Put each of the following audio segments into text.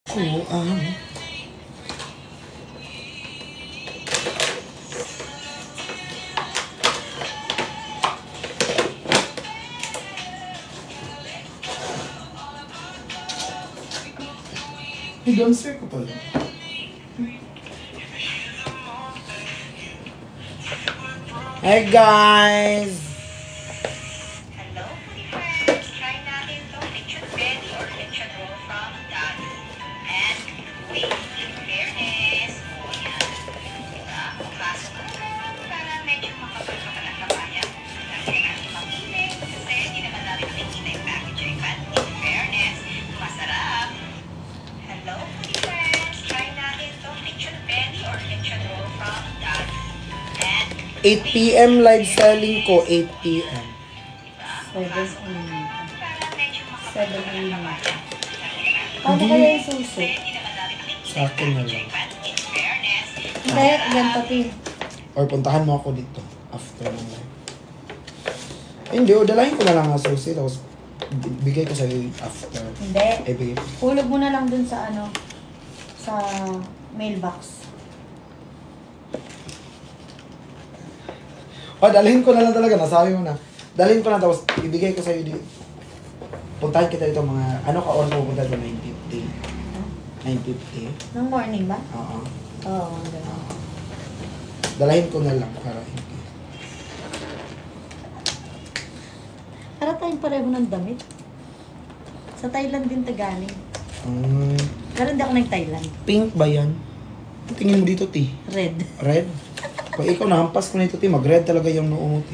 ko ang... I-downstairs ko pala. Hey guys! Hello, friends! Try natin itong lechon belly or lechon roll from Daddy. And wait, in fairness, o yan. Diba? Pasok ko lang para medyo makapagkakan ang kabayan. Kasi natin mapiling kasi hindi naman natin nakikita yung packaging. But in fairness, masarap. Hello, friends! Try natin itong lechon belly or lechon roll from Daddy. 8 PM live selling ko, 8 PM. 7 AM. Paano kaya yung susi? Sa akin na lang. Hindi, ganito pin. Or puntahan mo ako dito after ng live. Hindi, o dalahin ko na lang ang susi, tapos bigay ko sa'yo after. Hindi. Bigay ko. Hulog mo na lang dun sa ano, sa mailbox. Dalhin ko na lang talaga, nasabi mo na. Dalhin ko na, tapos ibigay ko sa'yo dito. Puntahan kita dito mga, ano ka oras mo punta dito? 9:50. 9:50. Nung morning ba? Oo. Oo, gano'n. Dalahin ko na lang para Para tayong pareho ng damit. Sa Thailand din tagaling. Pero hindi ako nag-Thailand. Pink ba yan? Tingin mo dito, T. Red. Red? Pag ikaw nahampas ko nito, T, mag-red talaga yung noo mo, T.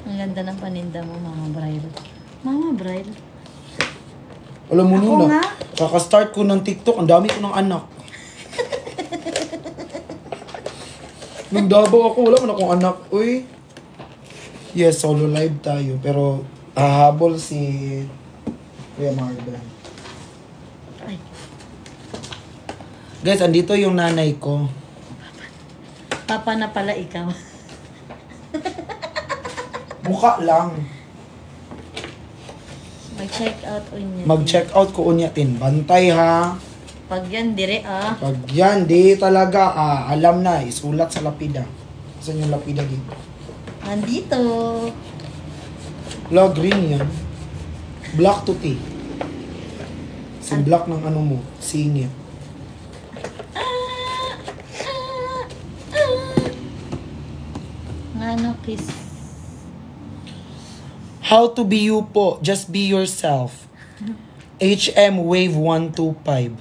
Ang ganda ng paninda mo, Mama Braille. Mama Braille. Alam mo Ako nuna, nga? kaka-start ko ng TikTok, ang dami ko ng anak. Nung Davao ako, wala man akong anak. Uy. Yes, solo live tayo. Pero, hahabol si Kuya Marvin. Ay. Guys, andito yung nanay ko. Papa na pala ikaw. Mukha lang. Mag-check out unya. Mag-check out ko unyatin. Bantay ha. Pag yan, dire ah. Pag yan, di talaga, alam na, isulat sa lapida. Saan yung lapida dito? Nandito. La, green yan. Black to tea. Si black ng ano mo, singit. Ano, kiss. How to be you po, just be yourself. HM Wave 125.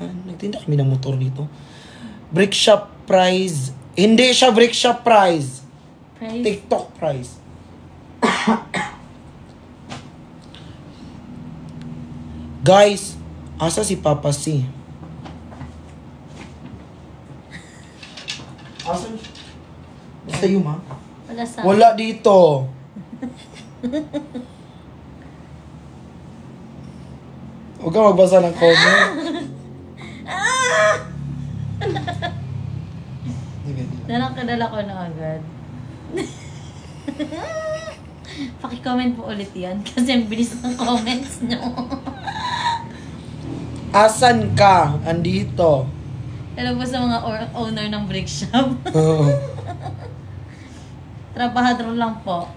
Nagtinda kami ng motor dito. Brick shop price. Hindi siya brick shop price. Price. TikTok price. Guys, asa si Papa C? Asan? Basta yung ma? Wala sa... Wala dito. Huwag ka magbasa ng comment. Kadala ko na agad. Paki-comment po ulit yan kasi ang bilis ng comments nyo. Asan ka? Andito. Hello po sa mga owner ng brick shop. Oo. Trabahador lang po.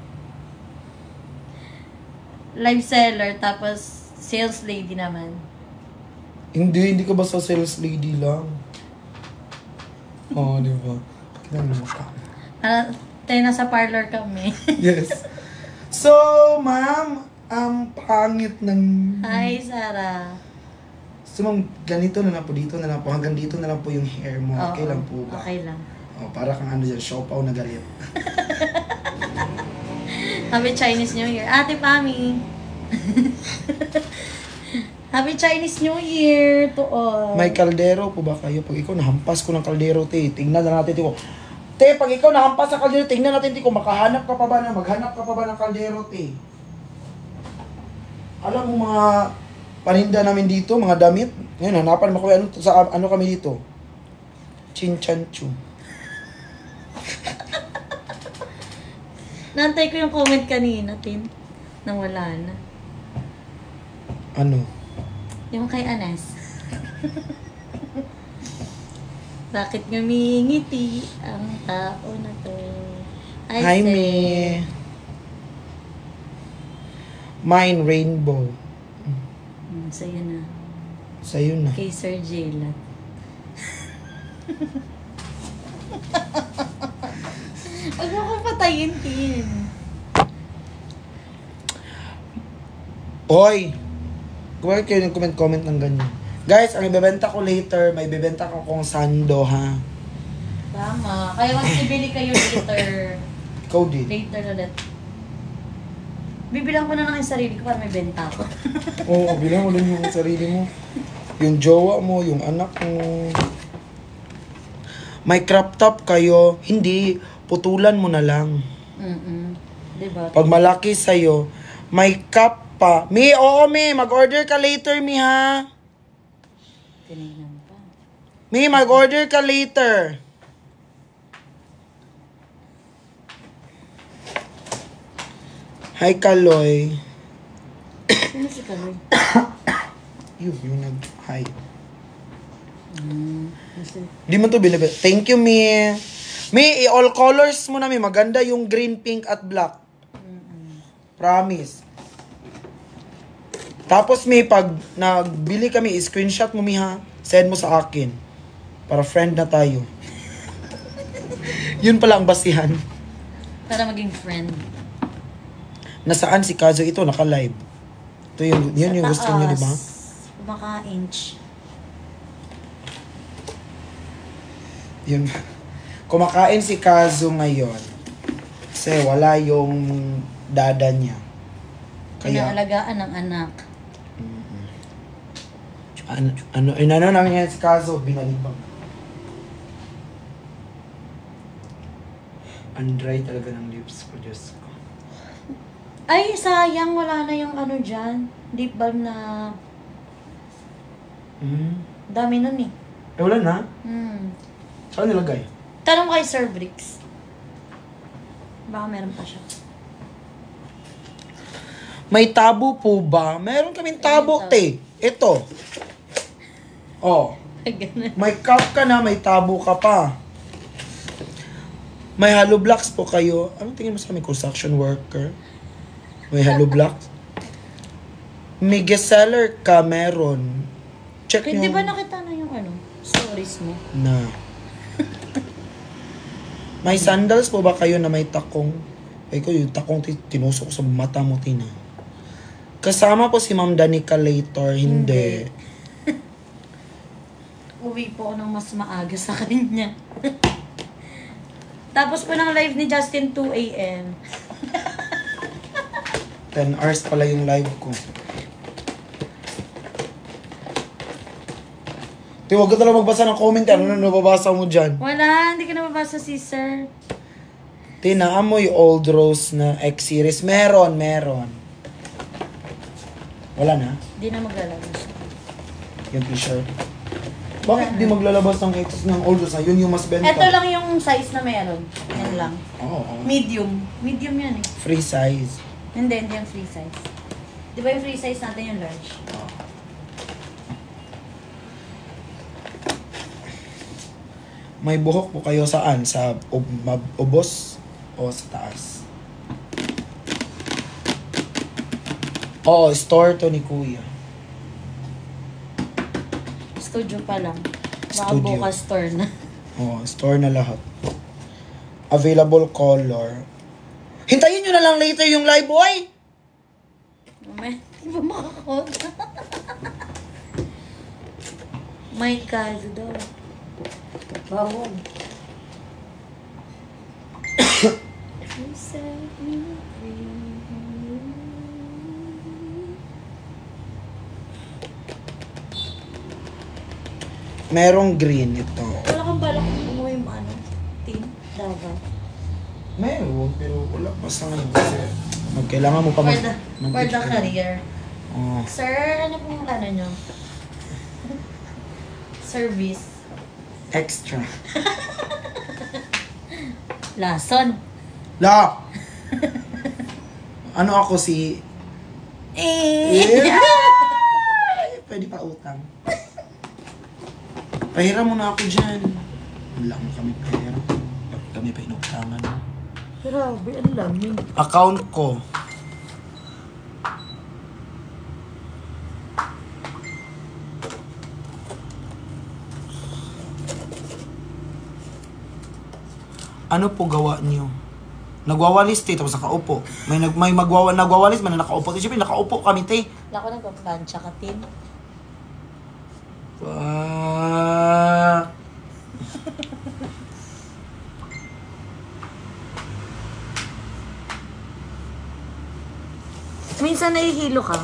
Live seller, tapos sales lady naman. Hindi ka basta sales lady lang. Oo, di ba? Pakita mo ka. Tayo nasa parlor kami. Yes. So, ma'am, ang pangit ng... Hi, Sarah. So, ma'am, ganito na lang po, dito na lang po. Hanggang dito na lang po yung hair mo. Oo, Okay lang po ba? Okay lang. Oh, para kang ano dyan, siopaw na galit. Happy Chinese New Year. Ate Pami. Happy Chinese New Year to all. May kaldero po ba kayo? Pag ikaw nahampas ko ng kaldero, te, tingnan na natin, te. Te, pag ikaw nahampas sa kaldero, tingnan natin, te, kung makahanap ka pa ba maghanap ka pa ba ng kaldero, te. Alam mo mga paninda namin dito, mga damit. Ngayon, hanapan mo kami ano kami dito. Chinchanchu. Nantay ko yung comment kanina, Tin. Nang wala na. Ano? Yung kay Anas. Bakit ngumingiti ang tao na to? Hi, me. Mine, rainbow. Sa'yo na. Sa'yo na. Kay Sir Jayla. Huwag mo ko patayin, Tin. Oy! Bakit kayo nag-comment ng ganyan? Guys, ang ibebenta ko later, may ibebenta ko kung sando, ha? Tama. Kaya mas bibili kayo later. Ikaw din. Later ulit. Bibilang ko na lang yung sarili ko para may benta ako. Oo, bilang mo din yung sarili mo. Yung jowa mo, yung anak mo. May crop top kayo, hindi, putulan mo na lang. Diba? Pag malaki sa'yo, may cup pa. Mi, oo, Mi, mag-order ka later, Mi, ha? Tinignan pa. Mi, mag-order ka later. Hi, Kaloy. Sino si Kaloy? Yung nag-hi. Kasi, Di mo to binibit. Thank you, Mi. Mi, all colors mo na, Mi. Maganda yung green, pink, at black. Promise. Tapos, Mi, pag nagbili kami, screenshot mo, Mi, ha? Send mo sa akin. Para friend na tayo. Yun pala ang basihan. para maging friend. Nasaan si Kazo ito? Naka-live. Ito yun yung gusto niyo, di ba? Kumaka-inch. Yun. Kumakain si Kazo ngayon. Kasi wala yung dada niya. Kaya, Inaalagaan ng anak. inano namin yan si Kazo, binalibang. Ang dry talaga ng lips ko, Diyos ko. Ay, sayang. Wala na yung ano dyan. Lip balm na... Dami nun eh. Eh, wala na? Saan nilagay? Tanong kay Sir Bricks. Baka meron pa siya. May tabo po ba? Meron kaming tabo, te. Ito. Oh. Ganun. May cup ka na, may tabo ka pa. May hollow blocks po kayo. Anong tingin mo sa aming construction worker? May hollow blocks? May seller ka, meron. Check Hindi nyo. ba nakita na yung ano? Stories mo? Na. May sandals po ba kayo na may takong? Ay ko, yung takong tinusok sa mata mo, Tina. Kasama po si Ma'am Danica later. Hindi. Uwi po ako ng mas maaga sa kanya. Tapos po ng live ni Justin 2 a.m. 10 hours pala yung live ko. Di, huwag ka talaga magbasa ng comment. Ano na nababasa mo dyan? Wala, hindi ka nababasa si Sir. Tinaamoy Old Rose na X-series. Meron. Wala na? Hindi na maglalabas. Yung t-shirt. Bakit di maglalabas ng X ng Old Rose? Yun yung mas benta. Ito lang yung size na meron. Yan lang. Oo. Medium. Medium yan eh. Free size. Hindi yung free size. Di ba yung free size natin yung large? May buhok po kayo saan? Sa ubos o sa taas? Oo, store to ni Kuya. Studio pa lang. Baka Studio. bukas store na. Oo, store na lahat. Available color. Hintayin nyo na lang later yung live, boy! Mamaya, di ba makakot? My God, daw. Bawal. You set me free. Merong green ito. Wala kang balak umuwi mo ano? Team? Davao. Meron, pero wala pa sa ngayon kasi kailangan mo pa For the career. Oh. Sir, ano pong plano nyo? Service. Extra. Lason. La! Ano ako si... Eh! lang. Pahiram mo na ako dyan. Wala mo kami pera. Kami pa inutangan. Grabe, ang lamig. Account ko. Ano po gawa niyo? Nagwawalis, te, tapos nakaupo. May nagwawalis, may nakaupo. Siyempre, nakaupo kami, te. Wala ko nagpa-plancha ka, Tin. Minsan nahihilo ka.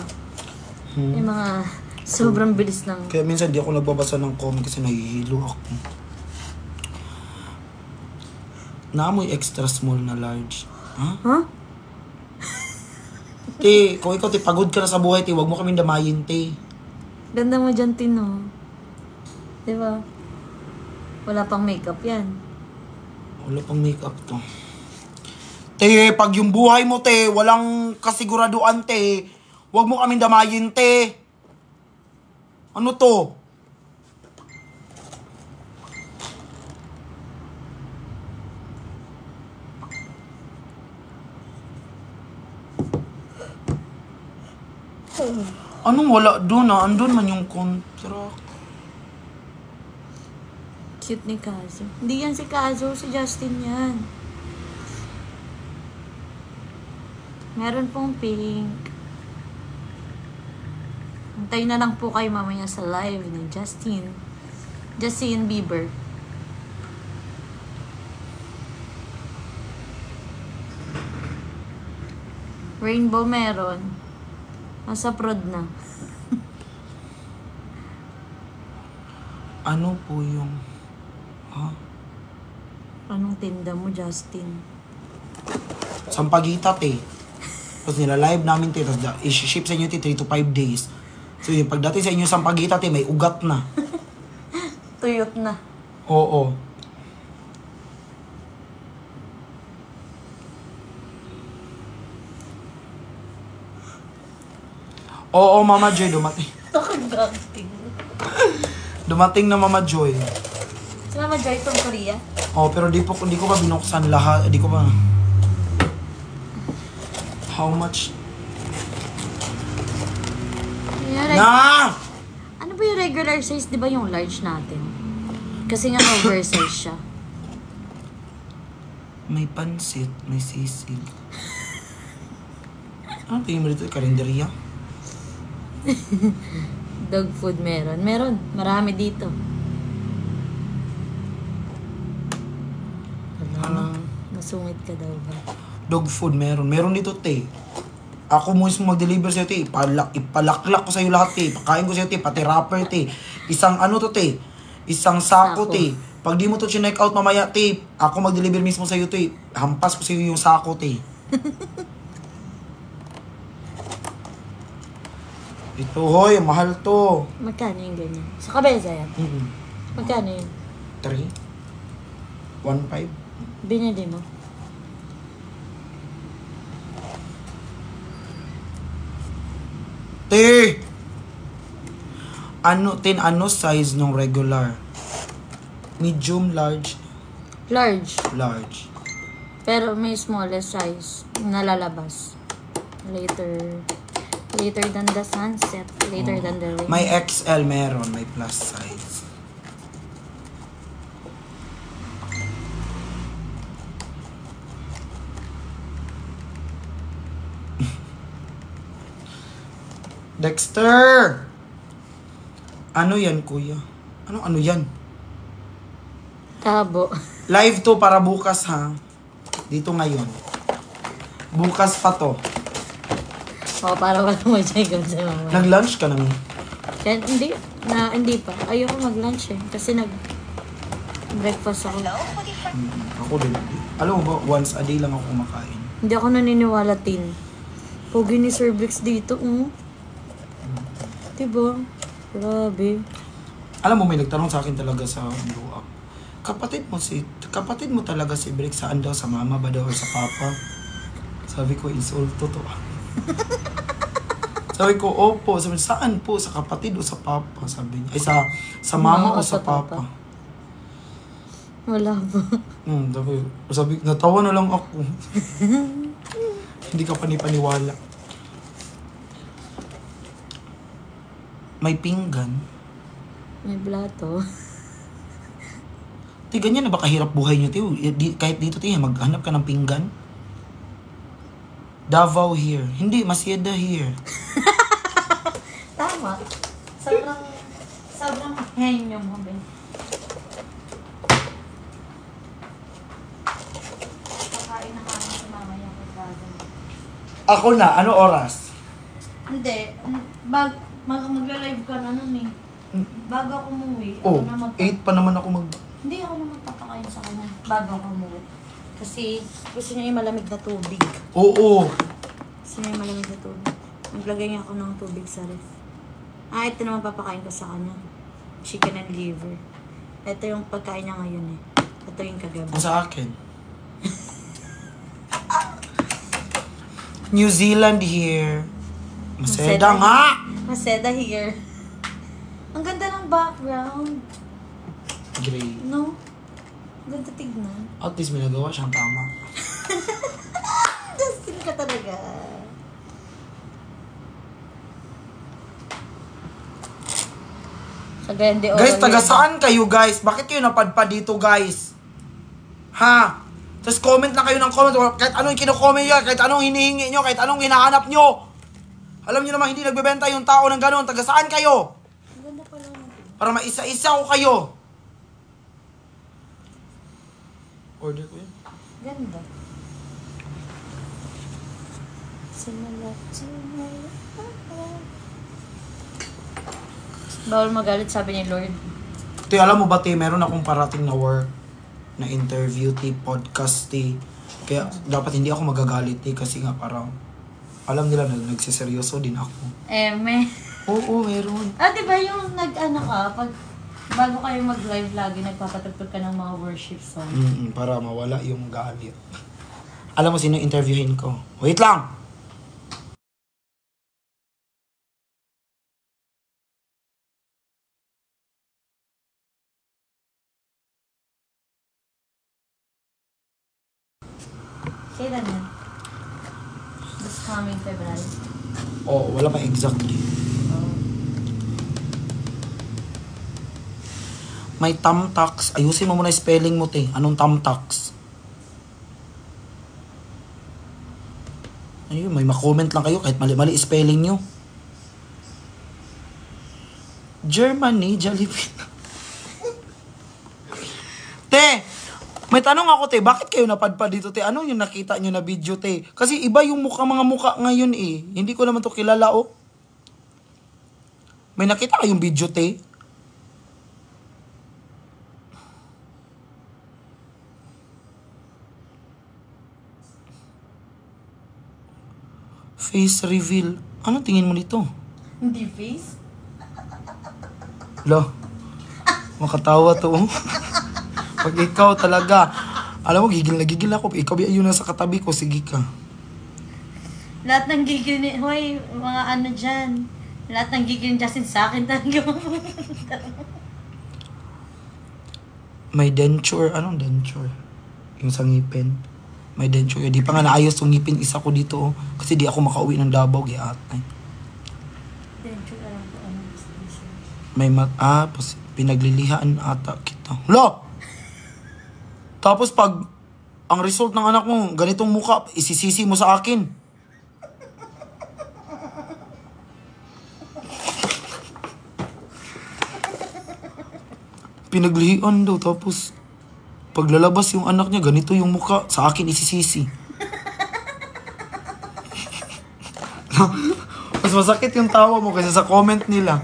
Yung mga sobrang bilis ng... Kaya minsan di ako nagbabasa ng comment kasi nahihilo ako. Naamoy extra small na large. Ha? Huh? Te, kung ikaw, te, pagod ka na sa buhay, te, huwag mo kaming damayin, te. Ganda mo dyan, Tin, no? Diba? Wala pang makeup yan. Wala pang makeup to. Te, pag yung buhay mo, te, walang kasiguraduan, te, huwag mo kaming damayin, te. Ano to? Anong wala doon, ah? Andun man yung contract. Cute ni Kazo. Hindi yan si Kazo, si Justin yan. Meron pong pink. Antayin na lang po kayo mamaya sa live ni Justin Bieber. Rainbow meron. Nasa prod na. Ano po yung... Ha? Anong tinda mo, Justin? Sampagita, te. Tapos nila-live namin, te. Tapos i-ship sa inyo, te, 3 to 5 days. So yung pagdating sa inyo sampagita, te, may ugat na. Tuyot na. Oo. Oo, Mama Joy, dumating. Nakagating. Dumating na Mama Joy. Si Mama Joy from Korea? Oh, pero di ko pa binuksan lahat. Di ko pa... How much? Yeah, Na! Ano ba yung regular size? Di ba yung large natin? Kasi nga oversize siya. May pansit, may sisig. Ano tingin mo dito? Karinderya? Dog food meron. Meron. Marami dito. Ano? Masungit ka daw ba? Dog food meron. Meron dito, te. Ako mismo mag-deliver sa'yo, te. Ipalaklak ko sa'yo lahat, te. Pakain ko sa'yo, te. Pati wrapper, te. Isang ano to, te. Isang sako, te. Pag di mo to chinek out mamaya, te. Ako mag-deliver mismo sa'yo, te. Hampas ko sa'yo yung sako, te. Ito, hoy. Mahal to. Magkano yung ganyan? Sa kabeza yan? Magkano yun? 3? 1.5? Binili mo? Te! Ano size ng regular? Medium, large? Large. Large. Pero may smallest size. Nalalabas. Later than the sunset. Later than the rain. May XL meron. May plus size. Dexter! Ano yan, kuya? Ano yan? Tabo. Live to para bukas, ha? Dito ngayon. Bukas pa to. O, para wala mo dyan sa mama. Nag-lunch ka namin? Kaya, hindi pa. Ayoko mag-lunch eh. Kasi nag-breakfast ako. Ako din. Alam mo ba, once a day lang ako kumakain. Hindi ako naniniwala, Tin. Pogi ni Sir Brix dito, Diba? Grabe. Alam mo, may nagtanong sa akin talaga sa blow up. Kapatid mo talaga si Brix, saan daw? Sa mama ba daw or sa papa? Sabi ko, insulto to. Sabi ko, opo. Sabi, saan po? Sa kapatid o sa papa? Sabi niya. Ay, sa mama o sa papa? Wala ba? Sabi, natawa na lang ako. Hindi ka panipaniwala. May pinggan. May blato. Te, ganyan na ba kahirap buhay niyo, te? Kahit dito, te, maghanap ka ng pinggan. Davao here. Hindi, Masyeda here. Tama. Sobrang henyo mo, Ben. Kakain na kami si mama yung pagkagan. Ako na, ano oras? Hindi. Magla-live ka na nun eh. Bago ako umuwi. Oh, ako na 8 pa naman ako Hindi ako na magpapakain sa kanya. Bago ako umuwi. Kasi gusto niya yung malamig na tubig. Oo. Gusto niya yung malamig na tubig. Naglagay niya ako ng tubig sa ref. Ito naman papakain ko sa kanya. Chicken and liver. Ito yung pagkain niya ngayon eh. Ito yung kagabi. Sa akin. New Zealand here. Maseda nga! Maseda here. Ang ganda ng background. Gray. No? Ang ganda tignan. At least may nagawa siyang tama. Justin ka talaga. Guys, taga saan kayo guys? Bakit kayo napadpad dito guys? Ha? Tapos comment lang kayo ng comment. Kahit anong kino-comment nyo, kahit anong hinihingi nyo, kahit anong hinahanap nyo. Alam nyo naman hindi nagbebenta yung tao ng gano'n. Taga saan kayo? Ang ganda pala natin. Para maisa-isa ko kayo. Order ko yun. Ganda. Bawal magalit, sabi ni Lord. Te, alam mo ba, te, meron akong parating na work, na interview, te, podcast, te. Kaya dapat hindi ako magagalit, te, kasi nga parang, alam nila na nagsiseryoso din ako. Oo, meron. Diba yung nag-ano ka, pag bago kayo mag-live lagi, nagpapatugtog ka ng mga worship song? Para mawala yung galit. Alam mo sino interviewin ko? Wait lang! Kailan yan? This coming February. Wala pa exactly. May tamtax. Ayusin mo muna yung spelling mo, te. Anong tamtax? Ayun, may ma-comment lang kayo kahit mali-mali spelling nyo. Germany, Jollibee. Te! May tanong ako, te, bakit kayo napadpad dito, te? Ano yung nakita nyo na video, te? Kasi iba yung mga muka ngayon, eh. Hindi ko naman to kilala, oh. May nakita kayong video, te? Face reveal. Ano tingin mo nito? Hindi face? Lo, makatawa to, oh. Pag ikaw talaga, alam mo, gigil na gigil ako. Ikaw yung nasa katabi ko, sige ka. Lahat ng gigil ni... Hoy, mga ano dyan. Lahat ng gigil ni Justin sa akin talaga. May denture. Anong denture? Yung sa ngipin. May denture. Di pa nga naayos yung ngipin isa ko dito, oh. Kasi di ako makauwi ng Davao, giatay. Denture, alam ko ano. May pinaglilihaan ata kita. Lo! Tapos pag ang result ng anak mo, ganitong mukha, isisisi mo sa akin. Pinaglihian daw, tapos paglalabas yung anak niya, ganito yung mukha, sa akin isisisi. Mas masakit yung tawa mo kasi sa comment nila.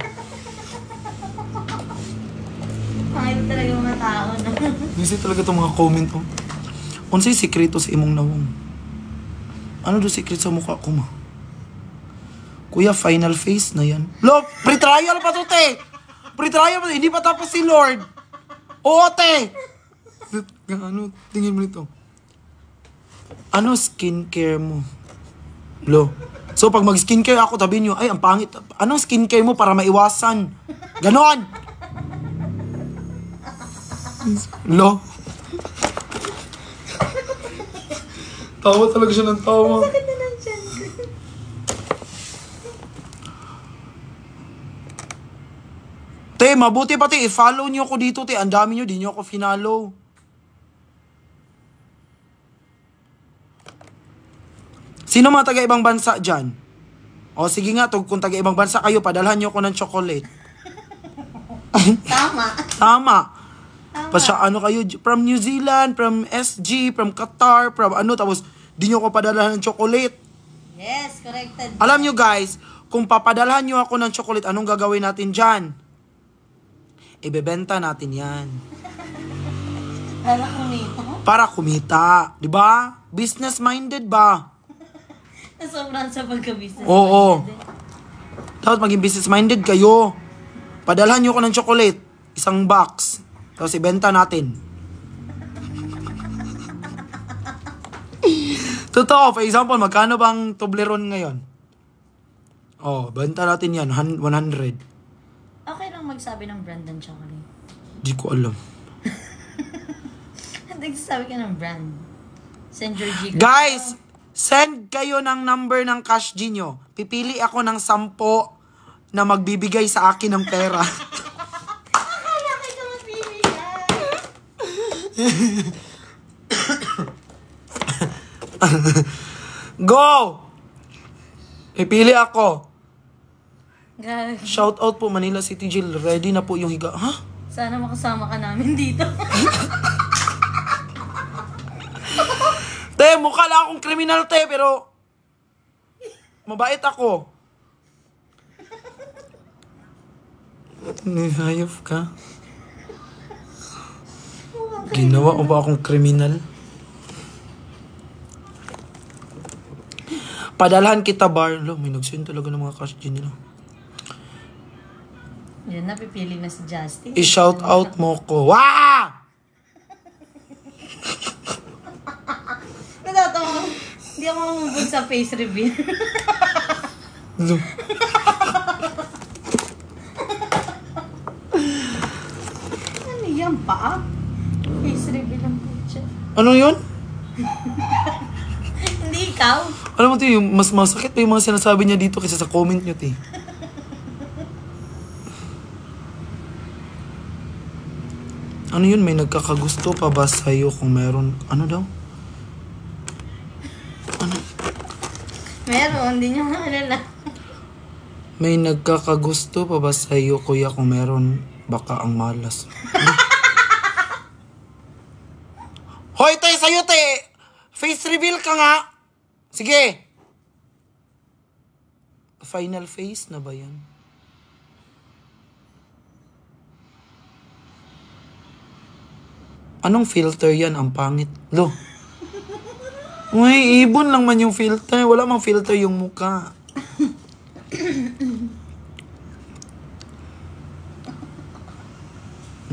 Ayaw talaga mga tao na. Kasi talaga itong mga comment, oh. Unsay sikreto sa imong nawong? Ano do secret sa mukha ko, ma? Kuya, final face na yan. Lo, pre-trial pa to, te! Pre-trial pa to, hindi pa tapos si Lord. Oo, te! Ano, tingin mo nito. Ano skincare mo? Lo, So, pag mag-skincare ako, sabihin nyo, ay, ang pangit. Anong skincare mo para maiwasan? Ganon! Lo. Tawa talaga siya ng tawa. Sakit na lang dyan. Te, mabuti pati, i-follow nyo ako dito, te. Ang dami nyo, di nyo ako finalo. Sino mga taga-ibang bansa dyan? O sige nga, kung taga-ibang bansa kayo, padalhan nyo ako ng chocolate. Tama. Tama. Pasya ano kayo, from New Zealand, from SG, from Qatar, from ano, tapos di nyo ako padalhan ng chocolate. Yes, corrected. Alam nyo guys, kung papadalhan nyo ako ng chocolate, anong gagawin natin dyan? Ibebenta natin yan. Para kumita. Para kumita. Diba? Business-minded ba? Sobrang sa pagka-business. Oo. Dapat maging business-minded kayo. Padalhan nyo ako ng chocolate. Isang box. Tapos ibenta natin. Totoo. For example, magkano bang Toblerone ngayon? Oh, benta natin yan. 100. Okay lang magsabi ng brand ng chocolate. Di ko alam. Nagsasabi ka ng brand. Send your Gcash. Guys! Send kayo ng number ng Cash G nyo. Pipili ako ng 10 na magbibigay sa akin ng pera. Akala kita magbibigay. Go! Pipili ako. Grabe. Shout out po Manila City Jail. Ready na po yung higa. Ha? Sana makasama ka namin dito. Te, mukha lang akong kriminal, te, pero mabait ako. Nihayop ka. Ginawa mo ba akong kriminal? Padalhan kita, Barlo. May nagsend talaga ng mga cash din nila. Yan, napipili na si Justin. I-shout out mo ko. Wah! Natatawa. Hindi ako mamubod sa face reveal. No. Ano yan, paa? Face reveal ang picture. Ano yun? Hindi ikaw. Alam mo, te, yung mas masakit pa yung mga sinasabi niya dito kaysa sa comment niyo, te. Ano yun? May nagkakagusto pa ba sa'yo kung meron? Ano daw? Ano? Meron, hindi niya maalala. May nagkakagusto pa ba sa'yo, kuya, kung meron baka ang malas? Ano? Hoy, te! Sa'yo, te! Face reveal ka nga! Sige! Final face na ba yan? Anong filter yan? Ang pangit. Lo. Uy, ibon lang man yung filter. Wala mang filter yung mukha.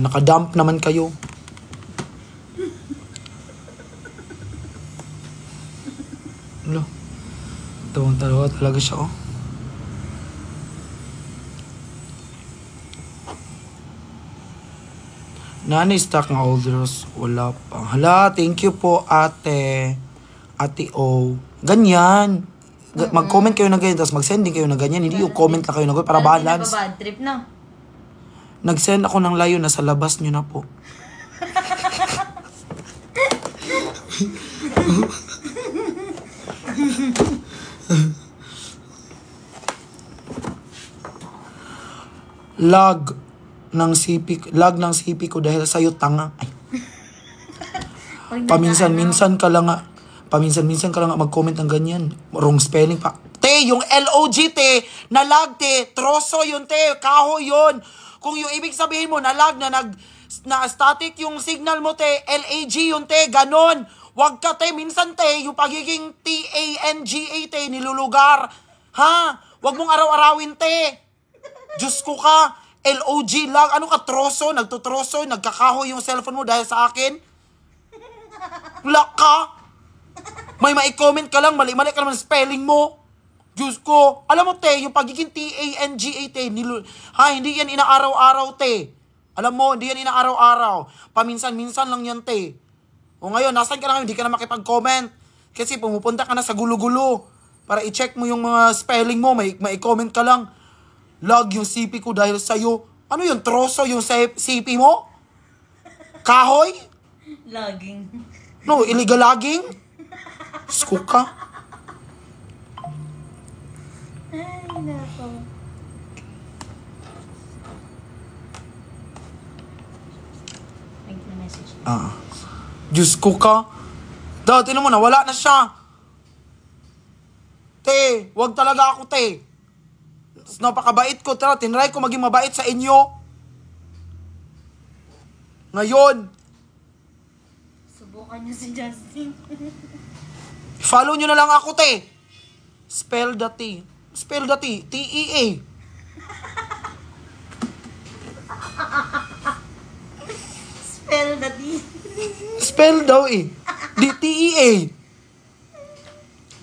Nakadump naman kayo. Lo. Tawang-tawa talaga siya, oh. Nanay stock ng Aldros. Wala pa. Hala, thank you po, ate. Ate O. Ganyan. Mag-comment kayo na ganyan, tapos mag-send din kayo na ganyan. Hindi yung comment lang kayo na ganyan para balance. Bad trip na. Nag-send ako ng layo, nasa labas nyo na po. Lag ng CP ko dahil sa'yo tanga. Ay. Paminsan-minsan ka lang nga mag-comment ng ganyan. Wrong spelling pa. Te, yung LOG, te, nalag, te, troso yun, te, kahoy yun. Kung yung ibig sabihin mo, nalag na static yung signal mo, te, LAG yun, te, ganon. Wag ka, te, minsan, te, yung pagiging TANGA, te, nilulugar. Ha? Wag mong araw-arawin, te. Diyos ko ka, LOG lang. Ano ka, troso? Nagtutroso, nagkakahoy yung cellphone mo dahil sa akin? Wala ka. May ma-comment ka lang, mali-mali ka naman spelling mo. Diyos ko, alam mo, te, yung pagiging T-A-N-G-A, te, hindi yan inaaraw-araw, te. Alam mo, hindi yan inaaraw-araw. Paminsan-minsan lang yan, te. O ngayon, nasan ka na ngayon, hindi ka na makipag-comment. Kasi pumupunta ka na sa gulo-gulo. Para i-check mo yung mga spelling mo, may comment ka lang. Lag yung CP ko dahil sa'yo. Ano yung troso yung CP mo? Kahoy? Laging. No, illegal logging? Sko ka. Ay, nako. Nag-message. Diyos ko ka. Tinan mo na, wala na siya. Te, wag talaga ako, te. Napakabait ko. Tara, tinry ko maging mabait sa inyo. Ngayon. Subukan niyo si Justin. Follow nyo na lang ako, te. Spell the T. Spell the T. T-E-A. Spell the D. Spell daw eh. D-T-E-A.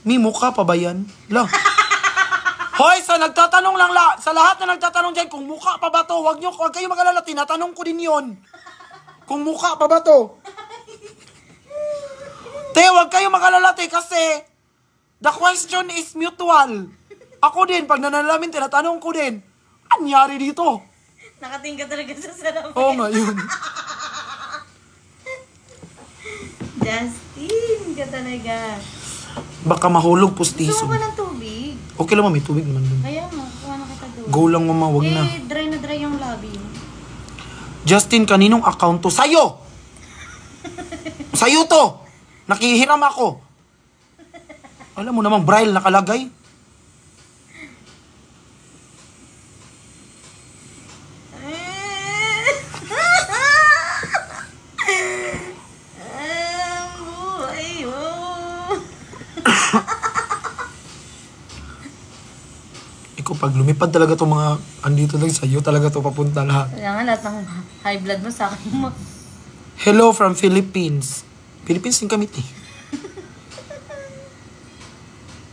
May mukha pa ba yan? La. Hoy, sa nagtatanong lang sa lahat na nagtatanong dyan, kung mukha pa ba to, wag kayo mag-alala, tinatanong ko din yon. Kung mukha pa ba to. Te, wag kayo mag-alala, te, kasi the question is mutual. Ako din, pag nanalamin, tinatanong ko din, anyari dito? Nakatingin ka talaga sa salamin. Oo nga, yun. Justin, ka talaga. Baka mahulog Gusto pustiso. mo ba ng tubig? Okay lang, may tubig naman dun. Kaya mo, kuha na kita doon. Go lang, mama, wag na. Dry na dry yung lobby. Justin, kaninong account to? Sa'yo! Sa'yo to! Nakihiram ako. Alam mo namang braille nakalagay. Ikaw, pag lumipad talaga itong mga andito lang sa'yo, talaga to papunta lahat. Kaya nga lahat ng high blood mo sa akin mo. Hello from Philippines. Philippines yung kamit eh.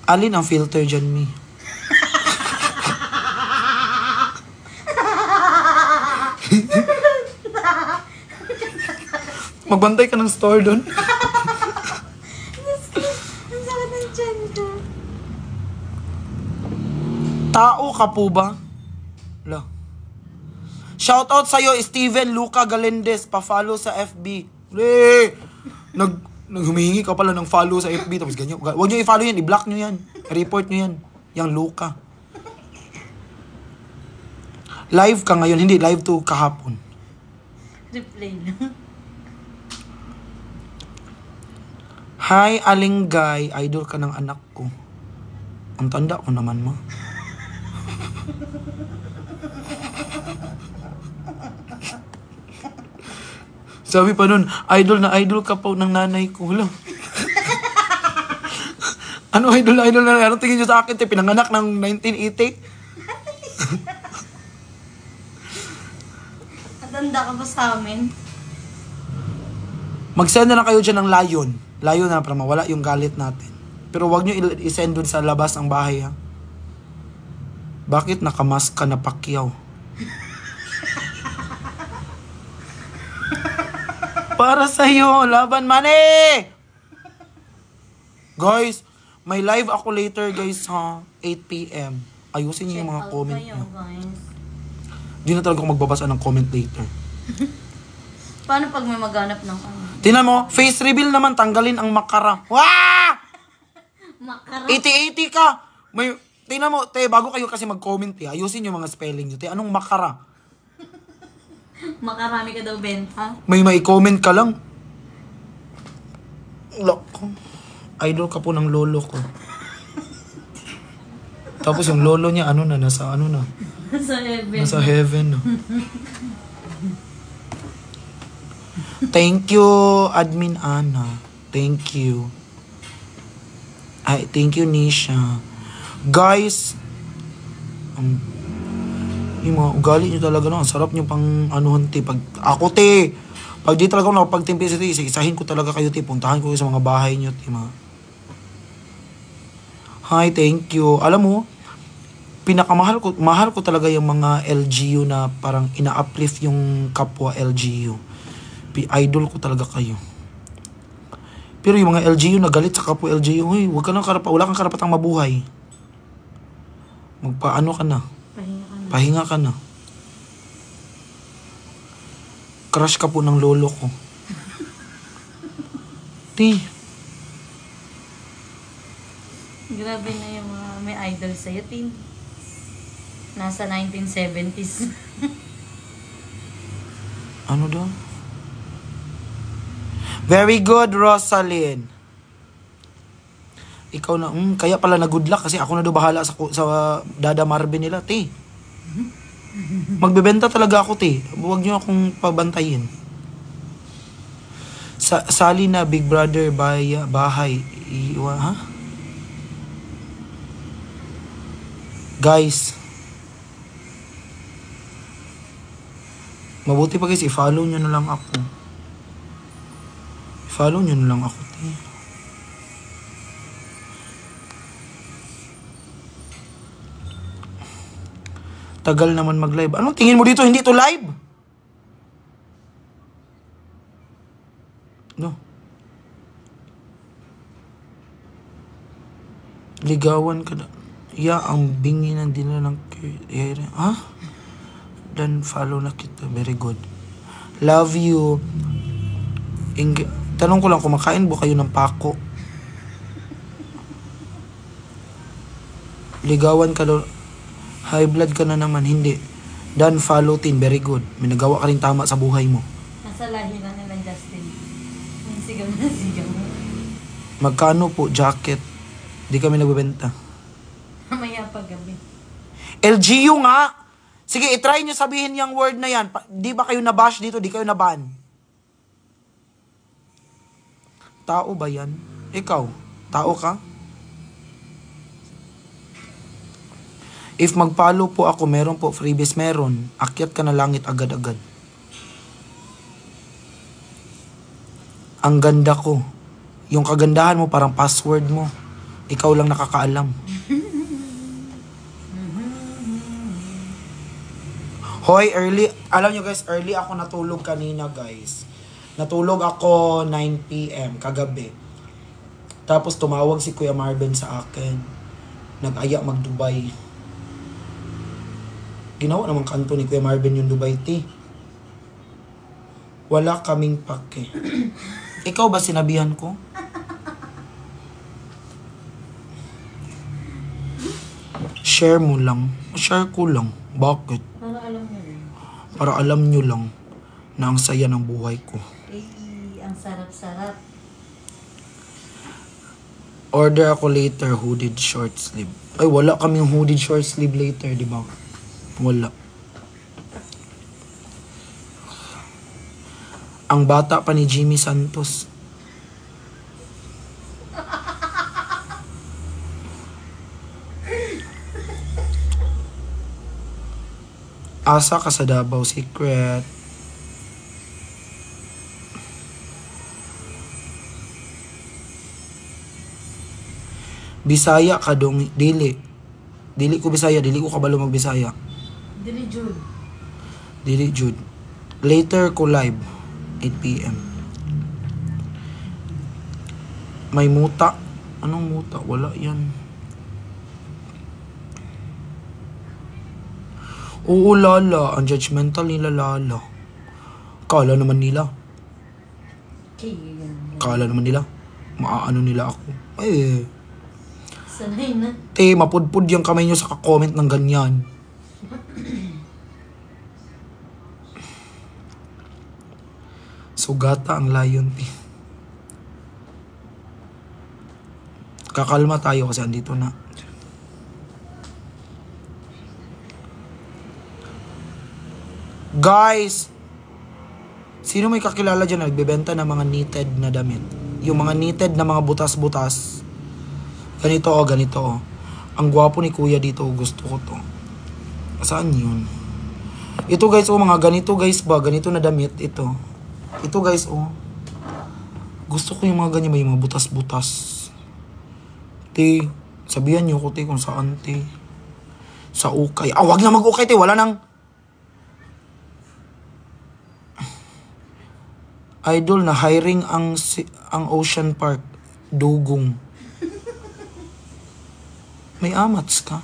Alin ang filter dyan, Mi? Magbantay ka ng store doon. Ang sakit ng tiyan ko. Tao ka po ba? La. Shoutout sa'yo, Steven Luca Galendez. Pa-follow sa FB. Humihingi ka pala ng follow sa FB. Tapos ganyan. Huwag nyo i-follow yan. I-block nyo yan. I-report nyo yan. Yang Luca. Live ka ngayon. Hindi, live to kahapon. Replay lang. Hi, Aling Guy. Idol ka ng anak ko. Ang tanda ko naman, ma. Sabi pa nun, idol na idol ka po ng nanay ko. Wala. Ano idol na idol na? Anong tingin nyo sa akin? Pinanganak ng 1980? Natanda ka ba sa amin? Mag-send na lang kayo dyan ng layon. Layon na para mawala yung galit natin. Pero wag nyo i-send dun sa labas ng bahay, ha? Bakit nakamask ka na Pacquiao? Para sa'yo, laban mani! Guys, may live ako later, guys, ha? 8 p.m. Ayusin niyo yung mga comment kayo, niyo. guys. Di na talaga ako magbabasa ng comment later. Paano pag may maghanap ng ano? Tingnan mo, face reveal naman, tanggalin ang makara. Wah! Makara? 80-80 ka! Tingnan mo, te, bago kayo kasi mag-comment, ayusin yung mga spelling nyo. Te, anong makara? Makarami ka daw benta? May comment ka lang. Loko. Idol ka po ng lolo ko. Tapos yung lolo niya, nasa Sa heaven. Nasa heaven. No? Thank you, Admin Ana. Thank you. Thank you, Nisha. Guys, yung mga ugali nyo talaga lang. Ang sarap nyo pang anuhan, te. Pag di talaga ako nakapagtimpi sa te, isahin ko talaga kayo, te. Puntahan ko sa mga bahay nyo, te. Hi, thank you. Alam mo, mahal ko talaga yung mga LGU na parang ina-uplift yung kapwa LGU. Idol ko talaga kayo. Pero yung mga LGU na galit sa kapwa LGU, hey, wala kang karapatang mabuhay. Magpaano ka na? Pahinga ka na. Crush ka po ng lolo ko. Grabe na yung mga may idol sa'yo, Tin. Nasa 1970s. Ano daw? Very good, Rosalyn. Ikaw na, kaya pala na good luck kasi ako na daw bahala sa Dada Marvin nila, te. Magbebenta talaga ako, te. Huwag niyo akong pabantayin. Sali na, Big Brother, bahay. Ha? Guys, mabuti pa guys, i-follow nyo na lang ako. I-follow nyo na lang ako, te. Tagal naman mag-live. Anong tingin mo dito? Hindi ito live? No. Ligawan ka na. Ang bingi ng dinala ng ha? Dan follow na kita. Very good. Love you. Tanong ko lang, kumakain ba kayo ng pako? Ligawan ka daw. High blood ka na naman. Hindi. Dan follow tin. Very good. May nagawa ka rin tama sa buhay mo. Nasa lahi na nila, Justin. Yung sigaw na sigaw. Magkano po jacket? Di kami nagbebenta. Mamaya pa gabi. LGU nga! Sige, itry nyo sabihin yung word na yan. Di ba kayo nabash dito? Di kayo naban? Tao ba yan? Ikaw? Tao ka? If mag-follow po ako, meron po freebies, meron. Akyat ka na langit agad-agad. Ang ganda ko. Yung kagandahan mo parang password mo. Ikaw lang nakakaalam. Hoy, early. Alam nyo guys, early ako natulog kanina guys. Natulog ako 9 PM kagabi. Tapos tumawag si Kuya Marvin sa akin. Nag-aya mag-Dubai. Ginawa naman kanto ni Kuya Marvin yung Dubai tea. Wala kaming pake. Ikaw ba sinabihan ko? Share mo lang. Share ko lang. Bakit? Para alam nyo lang. Para alam nyo lang na ang saya ng buhay ko. Ang sarap-sarap. Order ako later, hooded short sleeve. Ay, wala kaming hooded short sleeve later, di ba? Wala. Ang bata pa ni Jimmy Santos. Asa ka sa Davao, secret. Bisaya ka dong, dili. Dili ko Bisaya, dili ko kabalo mag-Bisaya. Dili Jude. Dili Jude. Later ko live, 8 PM. May muta. Anong muta? Wala yan. Oo, Lala. Ang judgmental nila, Lala. Kala naman nila. Kala naman nila. Maaano nila ako. Eh. Sanay na. Mapudpud yung kamay nyo sa comment ng ganyan. Sugata ang lion, te. Kakalma tayo kasi andito na. Guys! Sino may kakilala dyan na nagbebenta ng mga knitted na damit? Yung mga knitted na mga butas-butas. Ganito o, ganito o. Ang gwapo ni kuya dito, gusto ko to. Saan yun? Ito guys, oh, mga ganito guys ba? Ganito na damit, ito. Ito guys, oh. Gusto ko yung mga ganyan ba, yung mga butas-butas. Sabihan niyo ko, te, kung saan, te. Sa ukay. Ah, wag na mag-ukay, te. Wala nang... Idol na hiring ang Ocean Park. Dugong. May amats ka.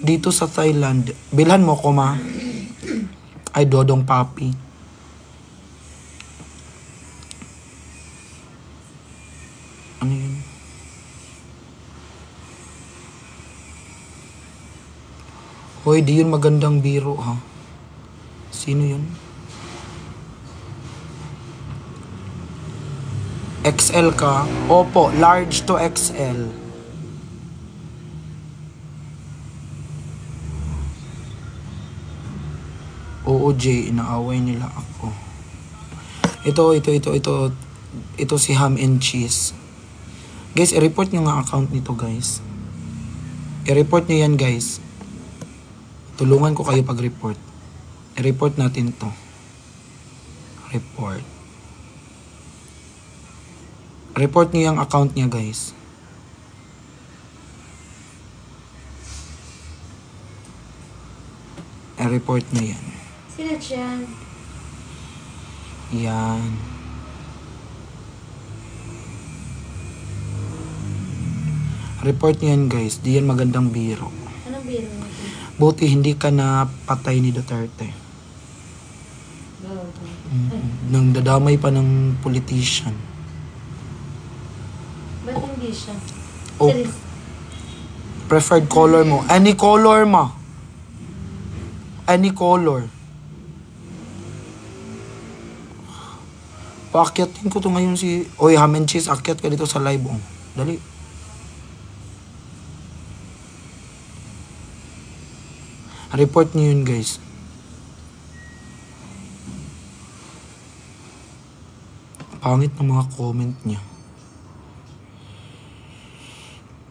Dito sa Thailand. Bilhan mo ko, ma. Ay, Dodong Papi. Ano yun? Hoy, di yun magandang biro, ha? Sino yun? XL ka? Opo, large to XL. Oo, Jay, inaaway nila ako. Ito si Ham and Cheese. Guys, i-report nyo nga account nito, guys. I-report nyo yan, guys. Tulungan ko kayo pag-report. I-report natin to. Report. Report nyo yung account niya, guys. I-report nyo yan. Sino siyan? Yan. Report nyo yan, guys. Di yan magandang biro. Anong biro natin? Buti hindi ka na patay ni Duterte. Nang dadamay pa ng politician. Ba't hindi siya? Oh, preferred color mo. Any color mo. Any color. Paakyatin ko to ngayon si... Oy, Ham and Cheese, akyat ka dito sa live. Oh. Dali. Report niyo yun, guys. Pangit ng mga comment niya.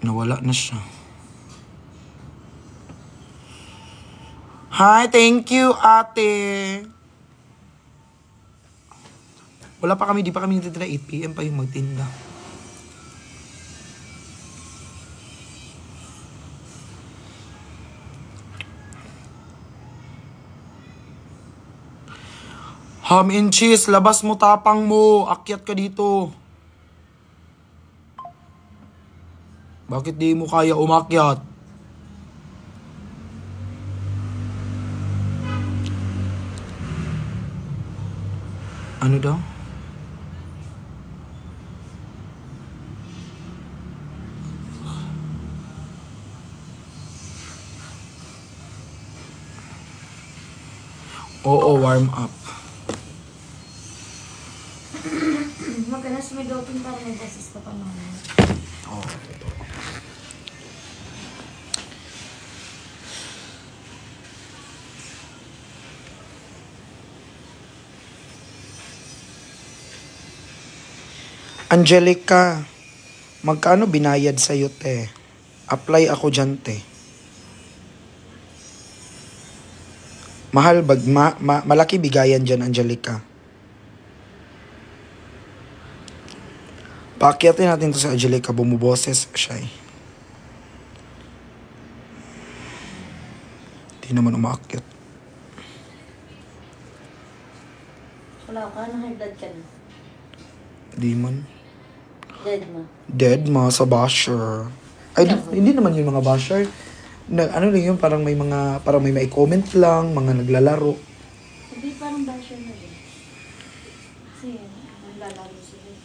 Nawala na siya. Hi, thank you, ate. Wala pa kami, di pa kami nagtitinda. 8 PM pa yung magtinda. Ham and Cheese, labas mo, tapang mo. Akyat ka dito. Bakit di mo kaya umakyat? Ano daw? Oo, warm up. Maganas may doping para may basis ka pa naman. Oo. Angelica, magkano binayad sa'yo, te? Apply ako dyan, te. Mahal, malaki bigayan dyan, Angelica. Paakyatin natin to sa Angelica, bumuboses siya eh. Hindi naman umaakyat. Wala ka, high blood ka na. Di man. Dead mo. Dead ma sa basher. Ay, hindi naman yung mga basher. Ano lang yun, parang may comment lang, mga naglalaro. Hindi parang basher na din. Kasi naglalaro sila.